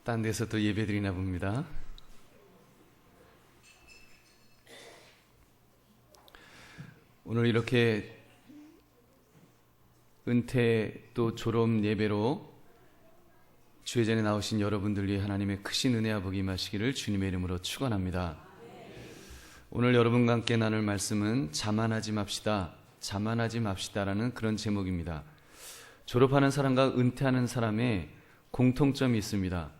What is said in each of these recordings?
딴 데서 또 예배드리나 봅니다. 오늘 이렇게 은퇴 또 졸업 예배로 주회전에 나오신 여러분들 위해 하나님의 크신 은혜와 복이 임하시기를 주님의 이름으로 축원합니다. 오늘 여러분과 함께 나눌 말씀은 자만하지 맙시다라는 그런 제목입니다. 졸업하는 사람과 은퇴하는 사람의 공통점이 있습니다.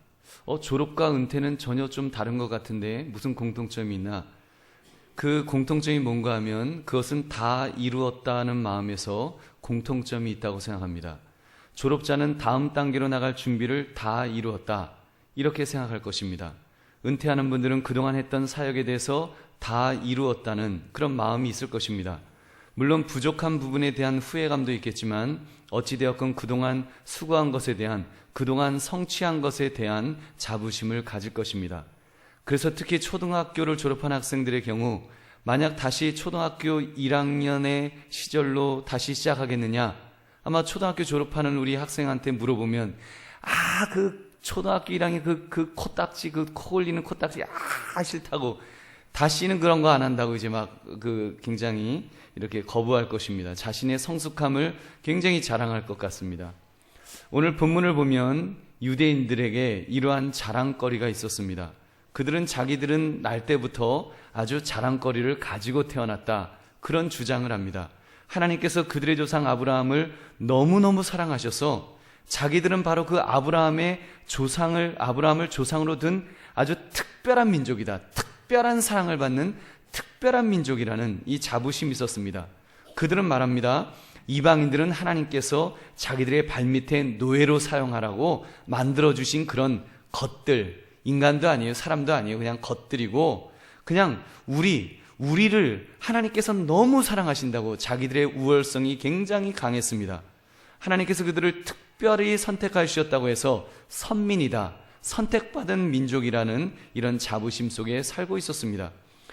졸업과 은퇴는 전혀 좀 다른 것 같은데 무슨 공통점이 있나? 그 공통점이 뭔가 하면 그것은 다 이루었다는 마음에서 공통점이 있다고 생각합니다. 졸업자는 다음 단계로 나갈 준비를 다 이루었다, 이렇게 생각할 것입니다. 은퇴하는 분들은 그동안 했던 사역에 대해서 다 이루었다는 그런 마음이 있을 것입니다. 물론 부족한 부분에 대한 후회감도 있겠지만 어찌되었건 그동안 수고한 것에 대한, 그동안 성취한 것에 대한 자부심을 가질 것입니다. 그래서 특히 초등학교를 졸업한 학생들의 경우 만약 다시 초등학교 1학년의 시절로 다시 시작하겠느냐, 아마 초등학교 졸업하는 우리 학생한테 물어보면 그 초등학교 1학년 그 코딱지, 그 코 올리는 코딱지 싫다고, 다시는 그런 거 안 한다고 이제 막 굉장히 이렇게 거부할 것입니다. 자신의 성숙함을 굉장히 자랑할 것 같습니다. 오늘 본문을 보면 유대인들에게 이러한 자랑거리가 있었습니다. 그들은 자기들은 날 때부터 아주 자랑거리를 가지고 태어났다, 그런 주장을 합니다. 하나님께서 그들의 조상 아브라함을 너무너무 사랑하셔서 자기들은 바로 그 아브라함을 조상으로 둔 아주 특별한 민족이다, 특별한 사랑을 받는 특별한 민족이라는 이 자부심이 있었습니다. 그들은 말합니다. 이방인들은 하나님께서 자기들의 발밑에 노예로 사용하라고 만들어주신 그런 것들, 인간도 아니에요, 사람도 아니에요, 그냥 것들이고, 그냥 우리를 하나님께서 너무 사랑하신다고 자기들의 우월성이 굉장히 강했습니다. 하나님께서 그들을 특별히 선택하셨다고 해서 선민이다, 선택받은 민족이라는 이런 자부심 속에 살고 있었습니다.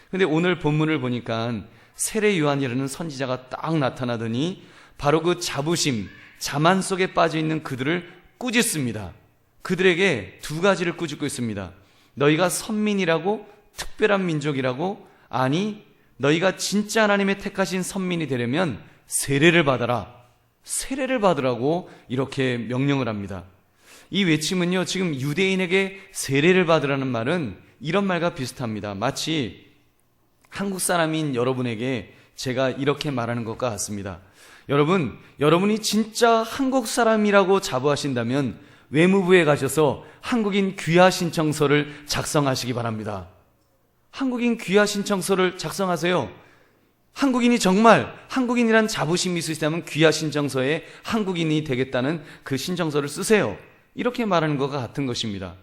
그런데 오늘 본문을 보니까 세례 요한이라는 선지자가 딱 나타나더니 바로 그 자부심, 자만 속에 빠져있는 그들을 꾸짖습니다. 그들에게 두 가지를 꾸짖고 있습니다. 너희가 선민이라고, 특별한 민족이라고, 아니 너희가 진짜 하나님의 택하신 선민이 되려면 세례를 받으라고 이렇게 명령을 합니다. 이 외침은요, 지금 유대인에게 세례를 받으라는 말은 이런 말과 비슷합니다. 마치 한국 사람인 여러분에게 제가 이렇게 말하는 것과 같습니다. 여러분이 진짜 한국 사람이라고 자부하신다면 외무부에 가셔서 한국인 귀화 신청서를 작성하시기 바랍니다. 한국인 귀화 신청서를 작성하세요. 한국인이 정말 한국인이란 자부심이 있으시다면 귀화 신청서에 한국인이 되겠다는 그 신청서를 쓰세요. 이렇게 말하는 것과 같은 것입니다.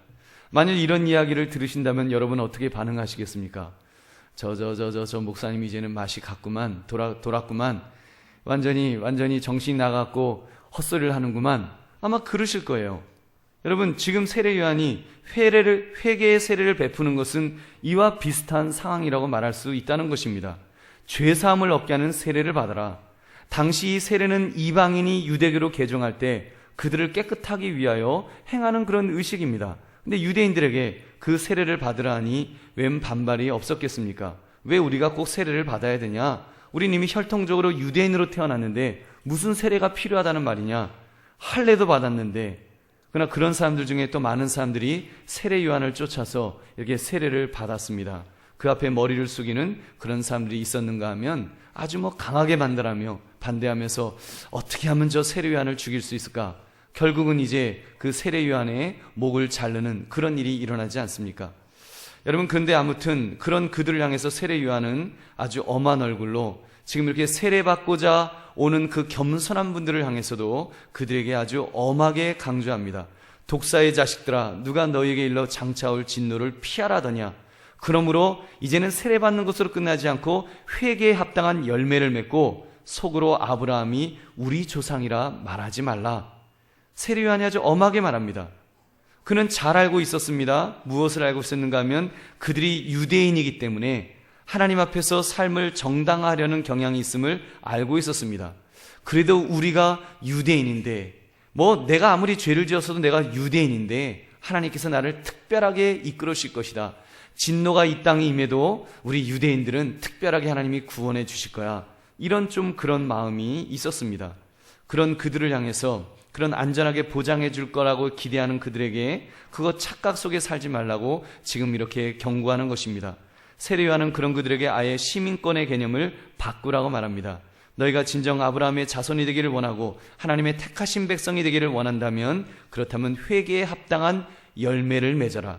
만일 이런 이야기를 들으신다면 여러분 어떻게 반응하시겠습니까? 저 목사님 이제는 맛이 갔구만, 돌았구만, 완전히 정신이 나갔고 헛소리를 하는구만, 아마 그러실 거예요. 여러분, 지금 세례 요한이 회개의 세례를 베푸는 것은 이와 비슷한 상황이라고 말할 수 있다는 것입니다. 죄사함을 얻게 하는 세례를 받아라. 당시 이 세례는 이방인이 유대교로 개종할 때 그들을 깨끗하기 위하여 행하는 그런 의식입니다. 근데 유대인들에게 그 세례를 받으라 하니 웬 반발이 없었겠습니까? 왜 우리가 꼭 세례를 받아야 되냐? 우린 이미 혈통적으로 유대인으로 태어났는데 무슨 세례가 필요하다는 말이냐? 할례도 받았는데. 그러나 그런 사람들 중에 또 많은 사람들이 세례 요한을 쫓아서 이렇게 세례를 받았습니다. 그 앞에 머리를 숙이는 그런 사람들이 있었는가 하면 아주 강하게 반대하면서 어떻게 하면 저 세례 요한을 죽일 수 있을까? 결국은 이제 그 세례 요한의 목을 자르는 그런 일이 일어나지 않습니까? 여러분, 그런데 아무튼 그런 그들을 향해서 세례 요한은 아주 엄한 얼굴로 지금 이렇게 세례받고자 오는 그 겸손한 분들을 향해서도 그들에게 아주 엄하게 강조합니다. 독사의 자식들아, 누가 너희에게 일러 장차올 진노를 피하라더냐? 그러므로 이제는 세례받는 것으로 끝나지 않고 회개에 합당한 열매를 맺고 속으로 아브라함이 우리 조상이라 말하지 말라. 세례 요한이 아주 엄하게 말합니다. 그는 잘 알고 있었습니다. 무엇을 알고 있었는가 하면 그들이 유대인이기 때문에 하나님 앞에서 삶을 정당화하려는 경향이 있음을 알고 있었습니다. 그래도 우리가 유대인인데, 내가 아무리 죄를 지었어도 내가 유대인인데 하나님께서 나를 특별하게 이끌으실 것이다. 진노가 이 땅에 임해도 우리 유대인들은 특별하게 하나님이 구원해 주실 거야. 이런 좀 그런 마음이 있었습니다. 그런 그들을 향해서 그런 안전하게 보장해 줄 거라고 기대하는 그들에게 그거 착각 속에 살지 말라고 지금 이렇게 경고하는 것입니다. 세례요한은 그런 그들에게 아예 시민권의 개념을 바꾸라고 말합니다. 너희가 진정 아브라함의 자손이 되기를 원하고 하나님의 택하신 백성이 되기를 원한다면 그렇다면 회개에 합당한 열매를 맺어라.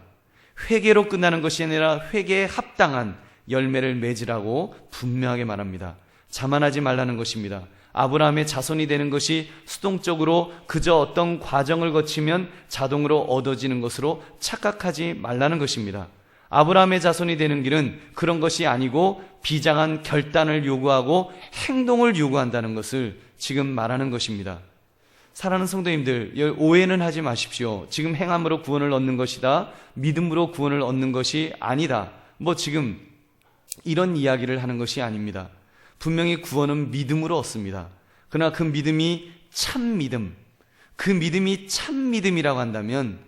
회개로 끝나는 것이 아니라 회개에 합당한 열매를 맺으라고 분명하게 말합니다. 자만하지 말라는 것입니다. 아브라함의 자손이 되는 것이 수동적으로 그저 어떤 과정을 거치면 자동으로 얻어지는 것으로 착각하지 말라는 것입니다. 아브라함의 자손이 되는 길은 그런 것이 아니고 비장한 결단을 요구하고 행동을 요구한다는 것을 지금 말하는 것입니다. 사랑하는 성도님들, 오해는 하지 마십시오. 지금 행함으로 구원을 얻는 것이다, 믿음으로 구원을 얻는 것이 아니다, 지금 이런 이야기를 하는 것이 아닙니다. 분명히 구원은 믿음으로 얻습니다. 그러나 그 믿음이 참 믿음, 그 믿음이 참 믿음이라고 한다면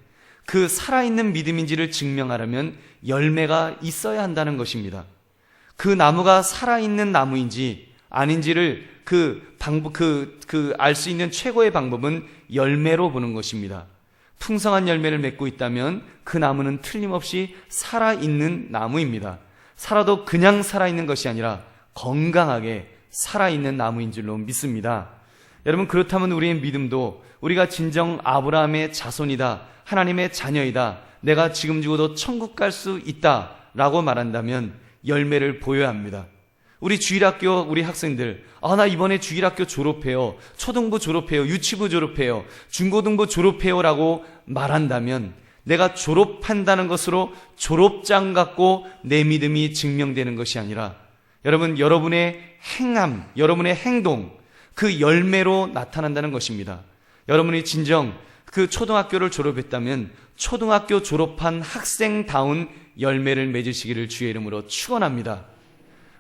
그 살아있는 믿음인지를 증명하려면 열매가 있어야 한다는 것입니다. 그 나무가 살아있는 나무인지 아닌지를 알 수 있는 최고의 방법은 열매로 보는 것입니다. 풍성한 열매를 맺고 있다면 그 나무는 틀림없이 살아있는 나무입니다. 살아도 그냥 살아있는 것이 아니라 건강하게 살아있는 나무인 줄로 믿습니다. 여러분, 그렇다면 우리의 믿음도 우리가 진정 아브라함의 자손이다, 하나님의 자녀이다, 내가 지금 죽어도 천국 갈 수 있다 라고 말한다면 열매를 보여야 합니다. 우리 주일학교 우리 학생들, 나 이번에 주일학교 졸업해요, 초등부 졸업해요, 유치부 졸업해요, 중고등부 졸업해요 라고 말한다면 내가 졸업한다는 것으로 졸업장 갖고 내 믿음이 증명되는 것이 아니라 여러분, 여러분의 행함, 여러분의 행동, 그 열매로 나타난다는 것입니다. 여러분이 진정 그 초등학교를 졸업했다면 초등학교 졸업한 학생다운 열매를 맺으시기를 주의 이름으로 축원합니다.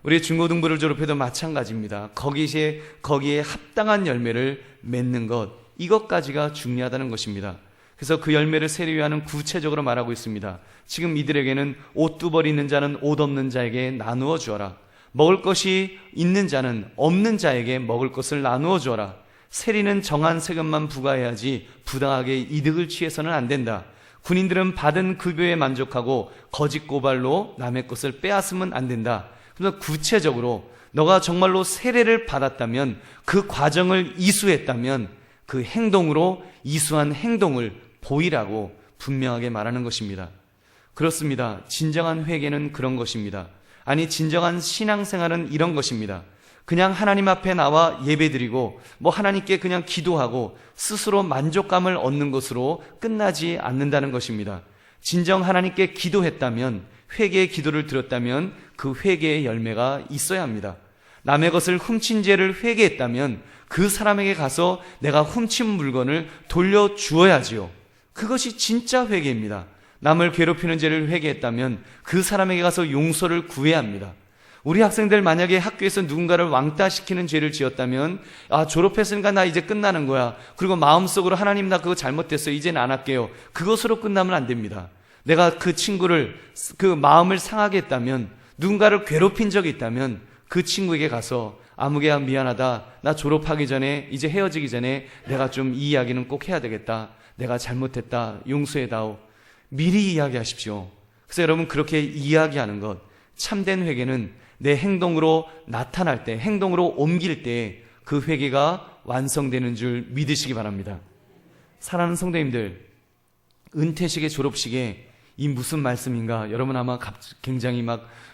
우리 중고등부를 졸업해도 마찬가지입니다. 거기에 합당한 열매를 맺는 것, 이것까지가 중요하다는 것입니다. 그래서 그 열매를 세례요한은 구체적으로 말하고 있습니다. 지금 이들에게는 옷두벌 있는 자는 옷 없는 자에게 나누어 주어라. 먹을 것이 있는 자는 없는 자에게 먹을 것을 나누어 주어라. 세리는 정한 세금만 부과해야지 부당하게 이득을 취해서는 안 된다. 군인들은 받은 급여에 만족하고 거짓 고발로 남의 것을 빼앗으면 안 된다. 그래서 구체적으로 너가 정말로 세례를 받았다면, 그 과정을 이수했다면 그 행동으로 이수한 행동을 보이라고 분명하게 말하는 것입니다. 그렇습니다. 진정한 회개는 그런 것입니다. 아니, 진정한 신앙생활은 이런 것입니다. 그냥 하나님 앞에 나와 예배드리고 하나님께 그냥 기도하고 스스로 만족감을 얻는 것으로 끝나지 않는다는 것입니다. 진정 하나님께 기도했다면, 회개의 기도를 드렸다면 그 회개의 열매가 있어야 합니다. 남의 것을 훔친 죄를 회개했다면 그 사람에게 가서 내가 훔친 물건을 돌려주어야지요. 그것이 진짜 회개입니다. 남을 괴롭히는 죄를 회개했다면 그 사람에게 가서 용서를 구해야 합니다. 우리 학생들 만약에 학교에서 누군가를 왕따시키는 죄를 지었다면, 졸업했으니까 나 이제 끝나는 거야, 그리고 마음속으로 하나님 나 그거 잘못했어요, 이제는 안 할게요, 그것으로 끝나면 안 됩니다. 내가 그 친구를, 그 마음을 상하게 했다면, 누군가를 괴롭힌 적이 있다면 그 친구에게 가서 아무개야 미안하다, 나 졸업하기 전에, 이제 헤어지기 전에 내가 좀 이 이야기는 꼭 해야 되겠다, 내가 잘못했다, 용서해다오, 미리 이야기하십시오. 그래서 여러분, 그렇게 이야기하는 것, 참된 회개는 내 행동으로 나타날 때, 행동으로 옮길 때 그 회개가 완성되는 줄 믿으시기 바랍니다. 사랑하는 성도님들, 은퇴식의 졸업식에 이 무슨 말씀인가, 여러분 아마 굉장히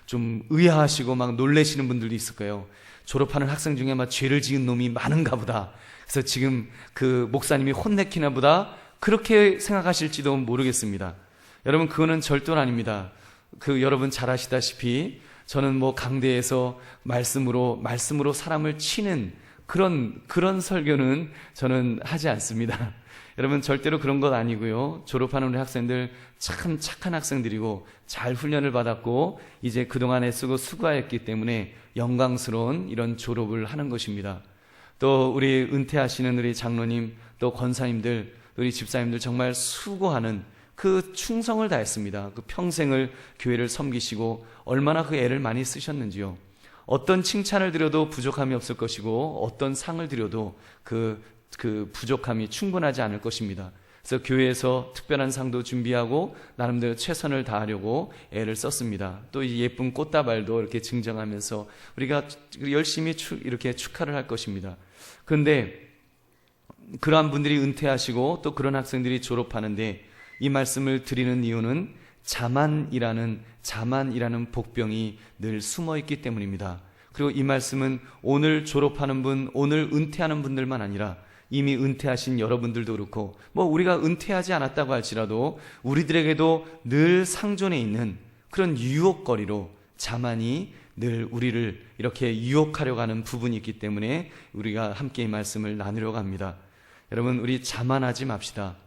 좀 의아하시고 놀라시는 분들도 있을 거예요. 졸업하는 학생 중에 죄를 지은 놈이 많은가 보다, 그래서 지금 그 목사님이 혼내키나 보다, 그렇게 생각하실지도 모르겠습니다. 여러분, 그거는 절대로 아닙니다. 여러분 잘 아시다시피 저는 강대에서 말씀으로 사람을 치는 그런 설교는 저는 하지 않습니다. 여러분, 절대로 그런 것 아니고요. 졸업하는 우리 학생들 참 착한 학생들이고 잘 훈련을 받았고 이제 그동안 애쓰고 수고하였기 때문에 영광스러운 이런 졸업을 하는 것입니다. 또 우리 은퇴하시는 우리 장로님, 또 권사님들, 우리 집사님들 정말 수고하는 그 충성을 다했습니다. 그 평생을 교회를 섬기시고 얼마나 그 애를 많이 쓰셨는지요. 어떤 칭찬을 드려도 부족함이 없을 것이고 어떤 상을 드려도 그 부족함이 충분하지 않을 것입니다. 그래서 교회에서 특별한 상도 준비하고 나름대로 최선을 다하려고 애를 썼습니다. 또 이 예쁜 꽃다발도 이렇게 증정하면서 우리가 열심히 이렇게 축하를 할 것입니다. 그런데 그러한 분들이 은퇴하시고 또 그런 학생들이 졸업하는데 이 말씀을 드리는 이유는 자만이라는 복병이 늘 숨어 있기 때문입니다. 그리고 이 말씀은 오늘 졸업하는 분, 오늘 은퇴하는 분들만 아니라 이미 은퇴하신 여러분들도 그렇고 우리가 은퇴하지 않았다고 할지라도 우리들에게도 늘 상존해 있는 그런 유혹거리로 자만이 늘 우리를 이렇게 유혹하려고 하는 부분이 있기 때문에 우리가 함께 이 말씀을 나누려고 합니다. 여러분, 우리 자만하지 맙시다.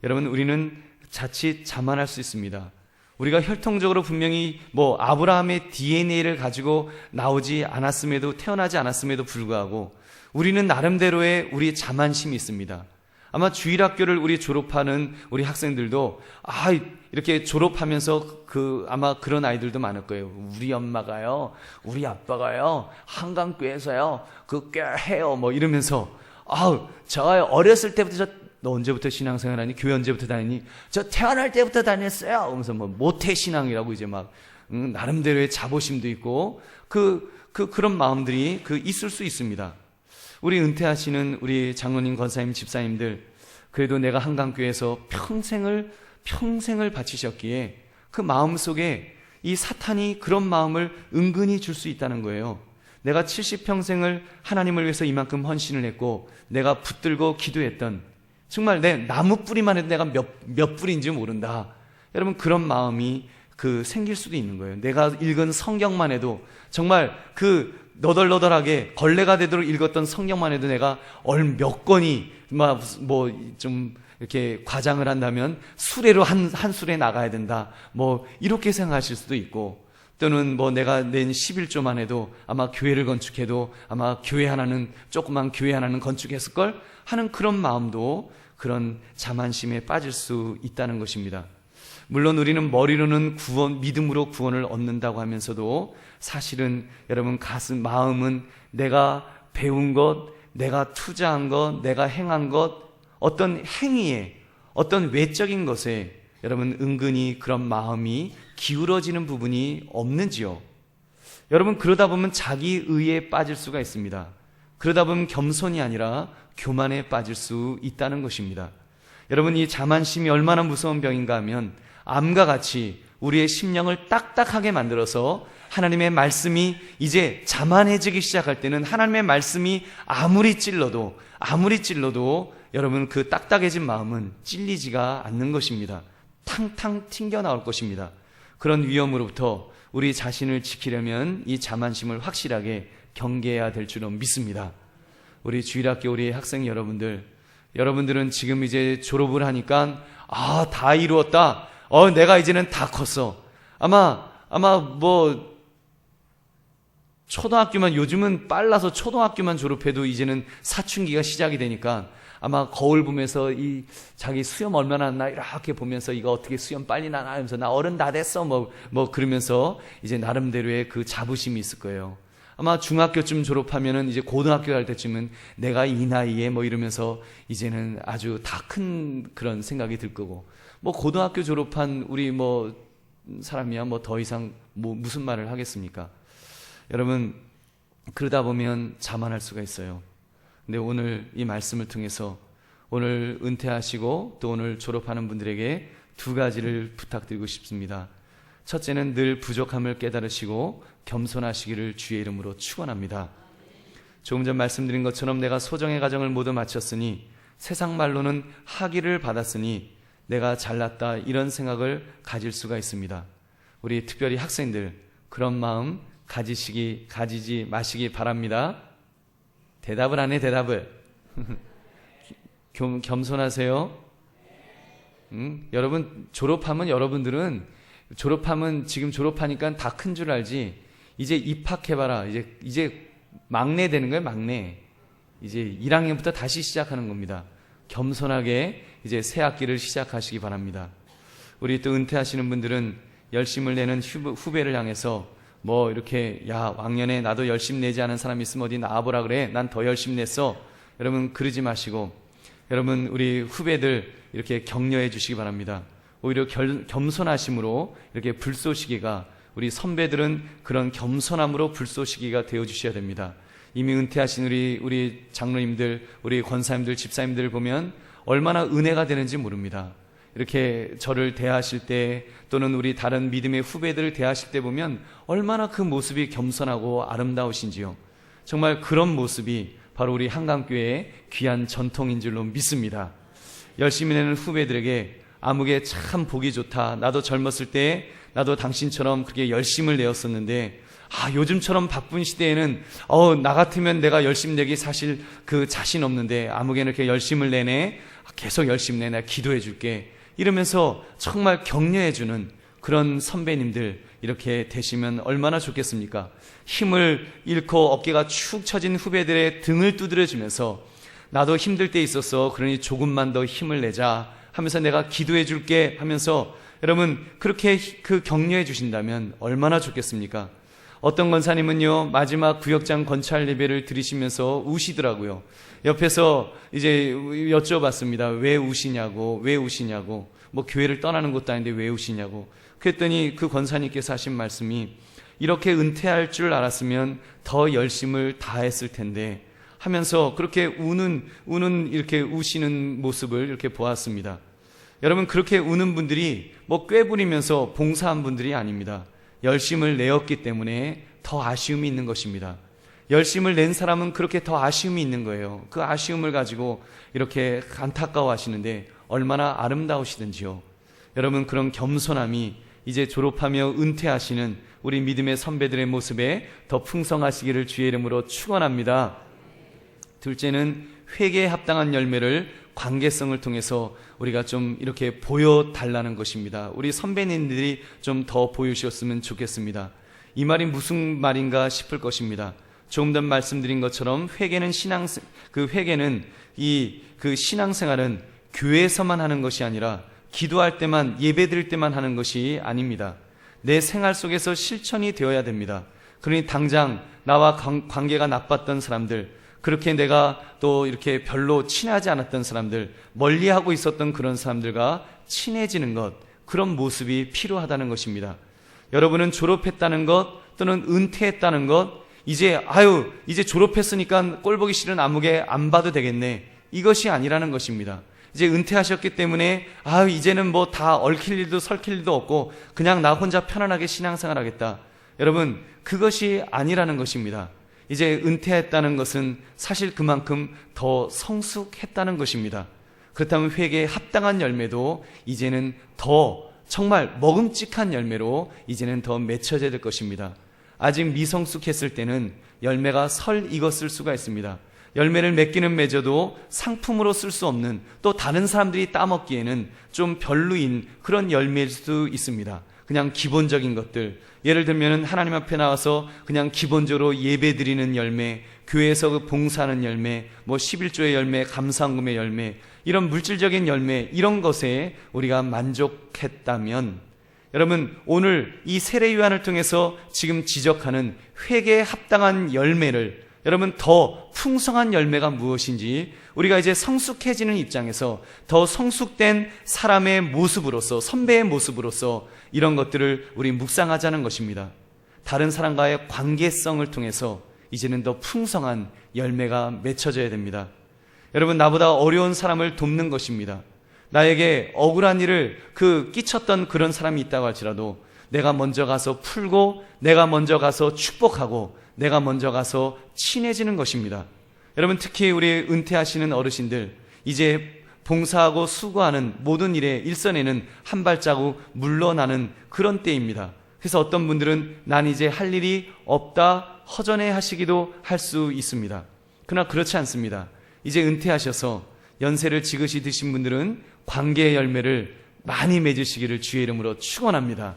여러분, 우리는 자칫 자만할 수 있습니다. 우리가 혈통적으로 분명히 아브라함의 DNA를 가지고 태어나지 않았음에도 불구하고 우리는 나름대로의 우리 자만심이 있습니다. 아마 주일학교를 우리 졸업하는 우리 학생들도 이렇게 졸업하면서 아마 그런 아이들도 많을 거예요. 우리 엄마가요, 우리 아빠가요, 한강교회에서요, 꽤 해요, 이러면서 저 어렸을 때부터 너 언제부터 신앙생활하니? 교회 언제부터 다니니? 저 태어날 때부터 다녔어요. 그러면서 모태신앙이라고 이제 나름대로의 자부심도 있고 그런 마음들이 있을 수 있습니다. 우리 은퇴하시는 우리 장로님, 권사님, 집사님들, 그래도 내가 한강교회에서 평생을 바치셨기에 그 마음 속에 이 사탄이 그런 마음을 은근히 줄 수 있다는 거예요. 내가 70평생을 하나님을 위해서 이만큼 헌신을 했고 내가 붙들고 기도했던, 정말 내 나무 뿌리만 해도 내가 몇 뿌리인지 모른다. 여러분, 그런 마음이 생길 수도 있는 거예요. 내가 읽은 성경만 해도 정말 너덜너덜하게 걸레가 되도록 읽었던 성경만 해도 내가 몇 권이 좀 이렇게 과장을 한다면 수레로 한 수레 나가야 된다. 이렇게 생각하실 수도 있고, 또는 내가 낸 11조만 해도 아마 교회를 건축해도 아마 조그만 교회 하나는 건축했을걸 하는 그런 마음도 그런 자만심에 빠질 수 있다는 것입니다. 물론 우리는 머리로는 믿음으로 구원을 얻는다고 하면서도 사실은 여러분 마음은 내가 배운 것, 내가 투자한 것, 내가 행한 것, 어떤 행위에, 어떤 외적인 것에 여러분 은근히 그런 마음이 기울어지는 부분이 없는지요? 여러분, 그러다 보면 자기 의에 빠질 수가 있습니다. 그러다 보면 겸손이 아니라 교만에 빠질 수 있다는 것입니다. 여러분, 이 자만심이 얼마나 무서운 병인가 하면 암과 같이 우리의 심령을 딱딱하게 만들어서 하나님의 말씀이 이제 자만해지기 시작할 때는 하나님의 말씀이 아무리 찔러도 여러분 그 딱딱해진 마음은 찔리지가 않는 것입니다. 탕탕 튕겨 나올 것입니다. 그런 위험으로부터 우리 자신을 지키려면 이 자만심을 확실하게 경계해야 될 줄은 믿습니다. 우리 주일학교 우리 학생 여러분들은 지금 이제 졸업을 하니까 다 이루었다. 내가 이제는 다 컸어. 아마 초등학교만, 요즘은 빨라서 초등학교만 졸업해도 이제는 사춘기가 시작이 되니까 아마 거울 보면서 자기 수염 얼마나 났나 이렇게 보면서 이거 어떻게 수염 빨리 나나 하면서 나 어른 다 됐어 그러면서 이제 나름대로의 그 자부심이 있을 거예요. 아마 중학교쯤 졸업하면은 이제 고등학교 갈 때쯤은 내가 이 나이에 이러면서 이제는 아주 다 큰 그런 생각이 들 거고, 고등학교 졸업한 우리 사람이야 더 이상 무슨 말을 하겠습니까? 여러분, 그러다 보면 자만할 수가 있어요. 근데 오늘 이 말씀을 통해서 오늘 은퇴하시고 또 오늘 졸업하는 분들에게 두 가지를 부탁드리고 싶습니다. 첫째는 늘 부족함을 깨달으시고 겸손하시기를 주의 이름으로 축원합니다. 조금 전 말씀드린 것처럼 내가 소정의 과정을 모두 마쳤으니 세상 말로는 학위를 받았으니 내가 잘났다, 이런 생각을 가질 수가 있습니다. 우리 특별히 학생들, 그런 마음 가지지 마시기 바랍니다. 대답을 안 해, 대답을. 겸손하세요. 여러분, 여러분들은 지금 졸업하니까 다 큰 줄 알지. 이제 입학해봐라. 이제 막내 되는 거예요, 막내. 이제 1학년부터 다시 시작하는 겁니다. 겸손하게 이제 새 학기를 시작하시기 바랍니다. 우리 또 은퇴하시는 분들은 열심을 내는 후배를 향해서 뭐 이렇게 야 왕년에 나도 열심 내지 않은 사람이 있으면 어디 나와보라 그래, 난 더 열심 냈어. 여러분 그러지 마시고 여러분 우리 후배들 이렇게 격려해 주시기 바랍니다. 오히려 겸손하심으로 이렇게 불쏘시개가, 우리 선배들은 그런 겸손함으로 불쏘시개가 되어 주셔야 됩니다. 이미 은퇴하신 우리 장로님들, 우리 권사님들, 집사님들 보면 얼마나 은혜가 되는지 모릅니다. 이렇게 저를 대하실 때 또는 우리 다른 믿음의 후배들을 대하실 때 보면 얼마나 그 모습이 겸손하고 아름다우신지요. 정말 그런 모습이 바로 우리 한강교회의 귀한 전통인 줄로 믿습니다. 열심히 내는 후배들에게 아무개 참 보기 좋다. 나도 젊었을 때 나도 당신처럼 그렇게 열심을 내었었는데 요즘처럼 바쁜 시대에는 나 같으면 내가 열심 내기 사실 그 자신 없는데 아무개는 이렇게 열심을 내네. 계속 열심 내내 기도해 줄게. 이러면서 정말 격려해 주는 그런 선배님들 이렇게 되시면 얼마나 좋겠습니까? 힘을 잃고 어깨가 축 처진 후배들의 등을 두드려 주면서 나도 힘들 때 있었어. 그러니 조금만 더 힘을 내자 하면서 내가 기도해 줄게 하면서 여러분 그렇게 그 격려해 주신다면 얼마나 좋겠습니까? 어떤 권사님은요 마지막 구역장 건찰 예배를 드리시면서 우시더라고요. 옆에서 이제 여쭤봤습니다. 왜 우시냐고, 뭐 교회를 떠나는 것도 아닌데 왜 우시냐고. 그랬더니 그 권사님께서 하신 말씀이 이렇게 은퇴할 줄 알았으면 더 열심을 다했을 텐데 하면서 그렇게 우는 이렇게 우시는 모습을 이렇게 보았습니다. 여러분 그렇게 우는 분들이 뭐 꾀부리면서 봉사한 분들이 아닙니다. 열심을 내었기 때문에 더 아쉬움이 있는 것입니다. 열심을 낸 사람은 그렇게 더 아쉬움이 있는 거예요. 그 아쉬움을 가지고 이렇게 안타까워 하시는데 얼마나 아름다우시든지요. 여러분 그런 겸손함이 이제 졸업하며 은퇴하시는 우리 믿음의 선배들의 모습에 더 풍성하시기를 주의 이름으로 축원합니다. 둘째는 회개에 합당한 열매를 관계성을 통해서 우리가 좀 이렇게 보여달라는 것입니다. 우리 선배님들이 좀 더 보여주셨으면 좋겠습니다. 이 말이 무슨 말인가 싶을 것입니다. 조금 전 말씀드린 것처럼 회개는 신앙생활은 교회에서만 하는 것이 아니라 기도할 때만, 예배드릴 때만 하는 것이 아닙니다. 내 생활 속에서 실천이 되어야 됩니다. 그러니 당장 나와 관계가 나빴던 사람들, 그렇게 내가 또 이렇게 별로 친하지 않았던 사람들, 멀리하고 있었던 그런 사람들과 친해지는 것, 그런 모습이 필요하다는 것입니다. 여러분은 졸업했다는 것 또는 은퇴했다는 것, 이제 졸업했으니까 꼴보기 싫은 아무개 안 봐도 되겠네, 이것이 아니라는 것입니다. 이제 은퇴하셨기 때문에 이제는 뭐 다 얽힐 일도 설킬 일도 없고 그냥 나 혼자 편안하게 신앙생활 하겠다. 여러분 그것이 아니라는 것입니다. 이제 은퇴했다는 것은 사실 그만큼 더 성숙했다는 것입니다. 그렇다면 회개에 합당한 열매도 이제는 더 정말 먹음직한 열매로 이제는 더 맺혀져야 될 것입니다. 아직 미성숙했을 때는 열매가 설 익었을 수가 있습니다. 열매를 맺기는 맺어도 상품으로 쓸 수 없는, 또 다른 사람들이 따먹기에는 좀 별로인 그런 열매일 수도 있습니다. 그냥 기본적인 것들, 예를 들면 하나님 앞에 나와서 그냥 기본적으로 예배 드리는 열매, 교회에서 봉사하는 열매, 뭐 11조의 열매, 감사헌금의 열매, 이런 물질적인 열매, 이런 것에 우리가 만족했다면 여러분 오늘 이 세례 요한을 통해서 지금 지적하는 회개에 합당한 열매를, 여러분 더 풍성한 열매가 무엇인지 우리가 이제 성숙해지는 입장에서 더 성숙된 사람의 모습으로서, 선배의 모습으로서 이런 것들을 우리 묵상하자는 것입니다. 다른 사람과의 관계성을 통해서 이제는 더 풍성한 열매가 맺혀져야 됩니다. 여러분 나보다 어려운 사람을 돕는 것입니다. 나에게 억울한 일을 끼쳤던 그런 사람이 있다고 할지라도 내가 먼저 가서 풀고, 내가 먼저 가서 축복하고, 내가 먼저 가서 친해지는 것입니다. 여러분 특히 우리 은퇴하시는 어르신들, 이제 봉사하고 수고하는 모든 일선에는 한 발자국 물러나는 그런 때입니다. 그래서 어떤 분들은 난 이제 할 일이 없다 허전해 하시기도 할 수 있습니다. 그러나 그렇지 않습니다. 이제 은퇴하셔서 연세를 지긋이 드신 분들은 관계의 열매를 많이 맺으시기를 주의 이름으로 축원합니다.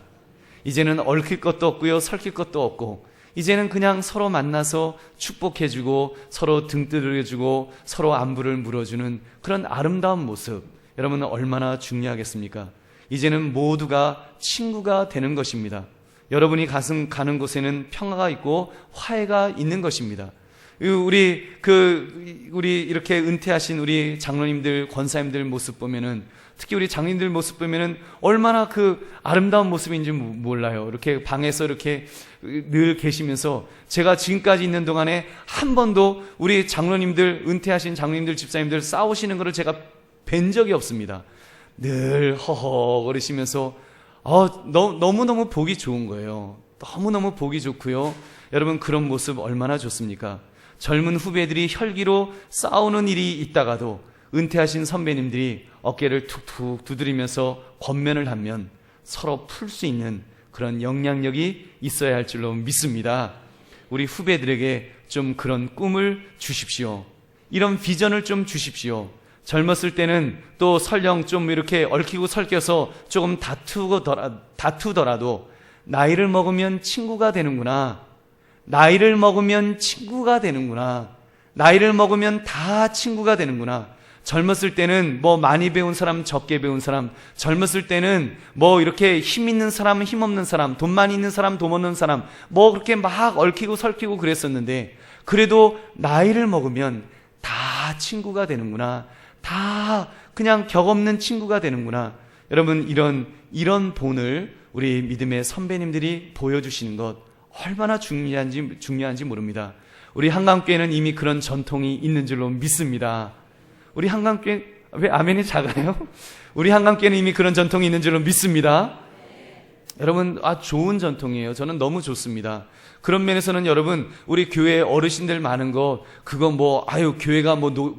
이제는 얽힐 것도 없고요, 설킬 것도 없고, 이제는 그냥 서로 만나서 축복해주고 서로 등 두드려주고 서로 안부를 물어주는 그런 아름다운 모습, 여러분은 얼마나 중요하겠습니까? 이제는 모두가 친구가 되는 것입니다. 여러분이 가는 곳에는 평화가 있고 화해가 있는 것입니다. 우리 이렇게 은퇴하신 우리 장로님들, 권사님들 모습 보면은, 특히 우리 장님들 모습 보면은 얼마나 그 아름다운 모습인지 몰라요. 이렇게 방에서 이렇게 늘 계시면서 제가 지금까지 있는 동안에 한 번도 우리 장로님들, 은퇴하신 장로님들, 집사님들 싸우시는 것을 제가 뵌 적이 없습니다. 늘 허허거리시면서 너무너무 보기 좋은 거예요. 너무너무 보기 좋고요. 여러분, 그런 모습 얼마나 좋습니까? 젊은 후배들이 혈기로 싸우는 일이 있다가도 은퇴하신 선배님들이 어깨를 툭툭 두드리면서 권면을 하면 서로 풀 수 있는 그런 영향력이 있어야 할 줄로 믿습니다. 우리 후배들에게 좀 그런 꿈을 주십시오. 이런 비전을 좀 주십시오. 젊었을 때는 또 설령 좀 이렇게 얽히고 설켜서 조금 다투더라도 나이를 먹으면 친구가 되는구나. 나이를 먹으면 친구가 되는구나. 나이를 먹으면 다 친구가 되는구나. 젊었을 때는 뭐 많이 배운 사람, 적게 배운 사람, 젊었을 때는 뭐 이렇게 힘 있는 사람, 힘 없는 사람, 돈 많이 있는 사람, 돈 없는 사람, 뭐 그렇게 막 얽히고 설키고 그랬었는데, 그래도 나이를 먹으면 다 친구가 되는구나. 다 그냥 격 없는 친구가 되는구나. 여러분, 이런 본을 우리 믿음의 선배님들이 보여주시는 것 얼마나 중요한지 모릅니다. 우리 한강교회는 이미 그런 전통이 있는 줄로 믿습니다. 우리 한강교회, 왜 아멘이 작아요? 우리 한강교회는 이미 그런 전통이 있는 줄로 믿습니다. 여러분, 좋은 전통이에요. 저는 너무 좋습니다. 그런 면에서는 여러분, 우리 교회 어르신들 많은 거, 그거 교회가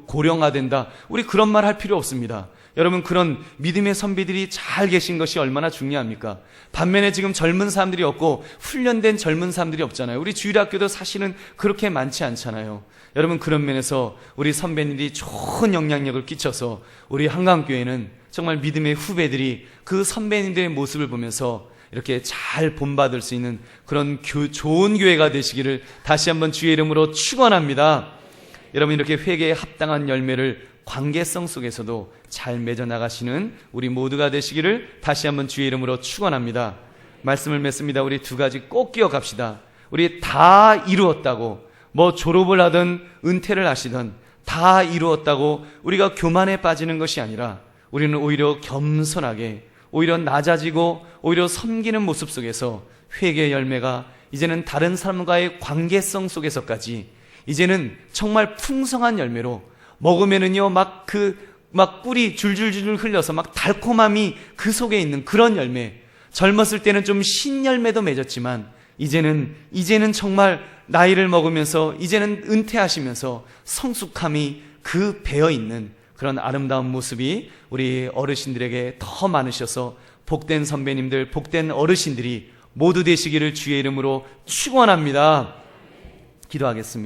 고령화된다. 우리 그런 말 할 필요 없습니다. 여러분, 그런 믿음의 선비들이 잘 계신 것이 얼마나 중요합니까? 반면에 지금 젊은 사람들이 없고 훈련된 젊은 사람들이 없잖아요. 우리 주일학교도 사실은 그렇게 많지 않잖아요. 여러분, 그런 면에서 우리 선배님들이 좋은 영향력을 끼쳐서 우리 한강교회는 정말 믿음의 후배들이 그 선배님들의 모습을 보면서 이렇게 잘 본받을 수 있는 그런 좋은 교회가 되시기를 다시 한번 주의 이름으로 축원합니다. 여러분, 이렇게 회개에 합당한 열매를 관계성 속에서도 잘 맺어나가시는 우리 모두가 되시기를 다시 한번 주의 이름으로 축원합니다. 말씀을 맺습니다. 우리 두 가지 꼭 기억합시다. 우리 다 이루었다고, 졸업을 하든 은퇴를 하시든 다 이루었다고 우리가 교만에 빠지는 것이 아니라, 우리는 오히려 겸손하게, 오히려 낮아지고 오히려 섬기는 모습 속에서 회개의 열매가 이제는 다른 사람과의 관계성 속에서까지 이제는 정말 풍성한 열매로 먹으면은요, 막 꿀이 줄줄줄 흘려서 막 달콤함이 그 속에 있는 그런 열매. 젊었을 때는 좀 신열매도 맺었지만 이제는 정말 나이를 먹으면서 이제는 은퇴하시면서 성숙함이 그 배어 있는 그런 아름다운 모습이 우리 어르신들에게 더 많으셔서 복된 선배님들, 복된 어르신들이 모두 되시기를 주의 이름으로 축원합니다. 기도하겠습니다.